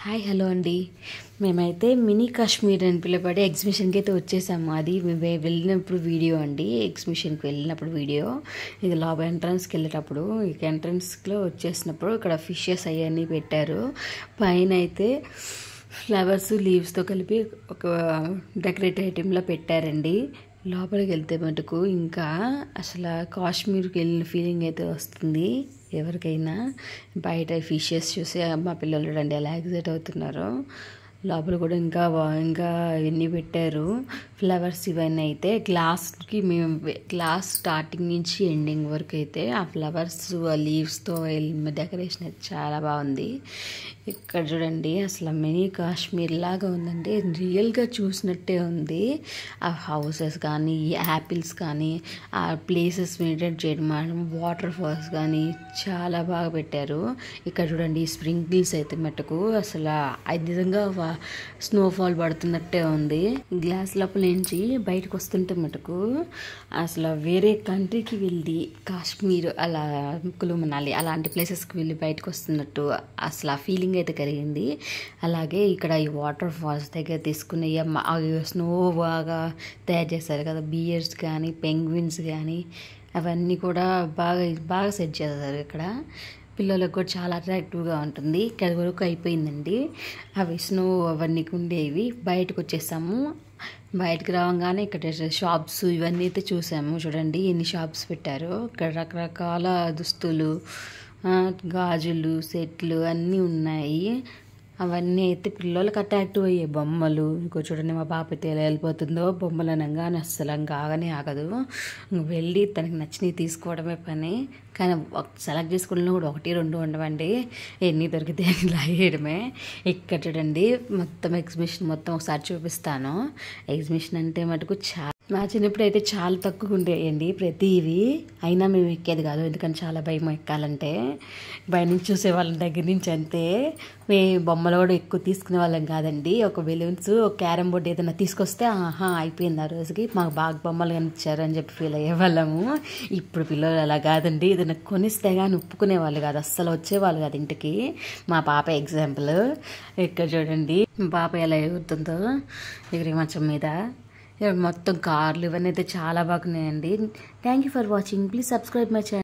Hi hello అండి. మేమైతే mini Kashmir అని పిలువబడే ఎగ్జిబిషన్కి అయితే వచ్చేసాము. అది మేము వెళ్ళినప్పుడు వీడియో అండి, ఎగ్జిబిషన్కి వెళ్ళినప్పుడు వీడియో. ఇది లోపల ఎంట్రన్స్కి వెళ్ళేటప్పుడు, ఇక ఎంట్రన్స్లో వచ్చేసినప్పుడు ఇక్కడ ఫిషెస్ అవన్నీ పెట్టారు. పైన అయితే ఫ్లవర్స్ లీవ్స్తో కలిపి ఒక డెకరేటివ్ ఐటెంలో పెట్టారండి. లోపలికి వెళ్తే మటుకు ఇంకా అసలు కాశ్మీర్కి వెళ్ళిన ఫీలింగ్ అయితే వస్తుంది ఎవరికైనా. బయట ఫిషెస్ చూసి మా పిల్లలు చూడండి ఎలా ఎగ్జైట్ అవుతున్నారు. లోపల కూడా ఇంకా ఇవన్నీ పెట్టారు ఫ్లవర్స్. ఇవన్నీ అయితే గ్లాస్కి మేము గ్లాస్ స్టార్టింగ్ నుంచి ఎండింగ్ వరకు అయితే ఆ ఫ్లవర్స్ ఆ లీవ్స్తో డెకరేషన్ అయితే చాలా బాగుంది. ఇక్కడ చూడండి అసలు మినీ కాశ్మీర్ లాగా ఉందండి, రియల్గా చూసినట్టే ఉంది. ఆ హౌసెస్ కానీ, యాపిల్స్ కానీ, ఆ ప్లేసెస్ మెయింటైన్ చేయడం, వాటర్ ఫాల్స్ కానీ చాలా బాగా పెట్టారు. ఇక్కడ చూడండి స్ప్రింకిల్స్ అయితే మటుకు అసలు నిజంగా స్నోఫాల్ పడుతున్నట్టే ఉంది. గ్లాస్ లోపల నుంచి బయటకు వస్తుంటే మటుకు అసలు వేరే కంట్రీకి వెళ్ళి కాశ్మీర్ అలా కులు మనాలి అలాంటి ప్లేసెస్కి వెళ్ళి బయటకు వస్తున్నట్టు అసలు ఆ ఫీలింగ్ అయితే కలిగింది. అలాగే ఇక్కడ ఈ వాటర్ ఫాల్స్ దగ్గర తీసుకునే స్నో బాగా తయారు చేస్తారు కదా, బియర్స్ కానీ పెంగ్విన్స్ కానీ అవన్నీ కూడా బాగా సెట్ చేస్తారు. ఇక్కడ పిల్లలకు కూడా చాలా అట్రాక్టివ్గా ఉంటుంది. ఇక్కడ వరకు అయిపోయిందండి. అవి స్నో అవన్నీ ఉండేవి. బయటకు వచ్చేసాము. బయటకు రావగానే ఇక్కడ షాప్స్ ఇవన్నీ అయితే చూసాము. చూడండి ఎన్ని షాప్స్ పెట్టారో. ఇక్కడ రకరకాల దుస్తులు, గాజులు, సెట్లు అన్నీ ఉన్నాయి. అవన్నీ అయితే పిల్లలకి అట్రాక్టివ్ అయ్యే బొమ్మలు. ఇంకో చూడండి మా పాప అయితే ఎలా వెళ్ళిపోతుందో బొమ్మలు అనగానే అస్సలు ఆగనే ఆగదు. వెళ్ళి తనకి నచ్చినవి తీసుకోవడమే పని. కానీ సెలెక్ట్ చేసుకోవడంలో కూడా 1-2 ఉండవండి, ఎన్ని దొరికితే లాగేయడమే. ఇక్కడ చూడండి మొత్తం ఎగ్జిబిషన్ మొత్తం ఒకసారి చూపిస్తాను. ఎగ్జిబిషన్ అంటే మటుకు మా చిన్నప్పుడు అయితే చాలా తక్కువ ఉండేయండి ప్రతివి. అయినా మేము ఎక్కేది కాదు, ఎందుకంటే చాలా భయం ఎక్కాలంటే. బయట నుంచి చూసేవాళ్ళం దగ్గర నుంచి అంతే. మేము బొమ్మలు కూడా ఎక్కువ తీసుకునే వాళ్ళం కాదండి. ఒక బెలూన్స్, ఒక క్యారమ్ బోర్డు ఏదైనా తీసుకొస్తే అయిపోయింది ఆ రోజుకి, మాకు బాగా బొమ్మలు కనిపించారు అని చెప్పి ఫీల్ అయ్యేవాళ్ళము. ఇప్పుడు పిల్లలు అలా కాదండి, ఏదైనా కొనిస్తే కానీ ఒప్పుకునే వాళ్ళు కాదు, అస్సలు వచ్చేవాళ్ళు కాదు ఇంటికి. మా పాప ఎగ్జాంపుల్. ఇక్కడ చూడండి మా పాప ఎలా ఎగురుతుందో ఎగిరి మంచం మీద. మొత్తం కార్లు ఇవన్నీ అయితే చాలా బాగున్నాయండి. Thank you for watching. Please subscribe my channel.